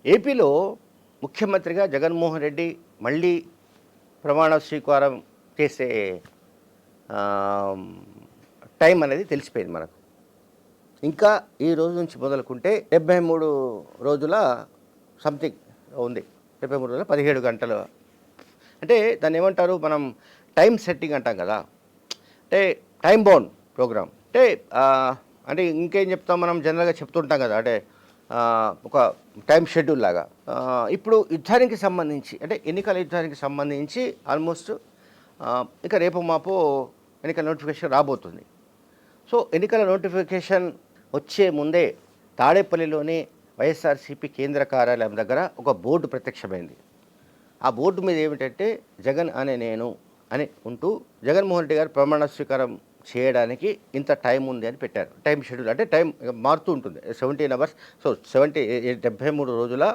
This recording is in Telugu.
ఏపీలో ముఖ్యమంత్రిగా జగన్మోహన్ రెడ్డి మళ్ళీ ప్రమాణ స్వీకారం చేసే ఆమ్, టైం అనేది తెలిసిపోయింది మనకు. ఇంకా ఈ రోజు నుంచి మొదలుకుంటే 73 రోజుల సంథింగ్ ఉంది. 73 రోజుల 17 గంటలు. అంటే దాన్ని ఏమంటారు, మనం టైం సెట్టింగ్ అంటాం కదా. అంటే టైం బౌండ్ ప్రోగ్రామ్. అంటే అంటే ఇంకేం చెప్తాం, మనం జనరల్గా చెప్తుంటాం కదా. అంటే ఒక టైం షెడ్యూల్ లాగా. ఇప్పుడు యుద్ధానికి సంబంధించి, అంటే ఎన్నికల యుద్ధానికి సంబంధించి ఆల్మోస్ట్ ఇక రేపు మాపో ఎన్నికల నోటిఫికేషన్ రాబోతుంది. సో ఎన్నికల నోటిఫికేషన్ వచ్చే ముందే తాడేపల్లిలోని వైఎస్ఆర్సీపీ కేంద్ర కార్యాలయం దగ్గర ఒక బోర్డు ప్రత్యక్షమైంది. ఆ బోర్డు మీద ఏమిటంటే జగన్ అనే నేను అని ఉంటూ జగన్మోహన్ రెడ్డి గారు ప్రమాణ స్వీకారం చేయడానికి ఇంత టైం ఉంది అని పెట్టారు. టైం షెడ్యూల్ అంటే టైం మారుతూ ఉంటుంది, 17 అవర్స్. సో 73 రోజుల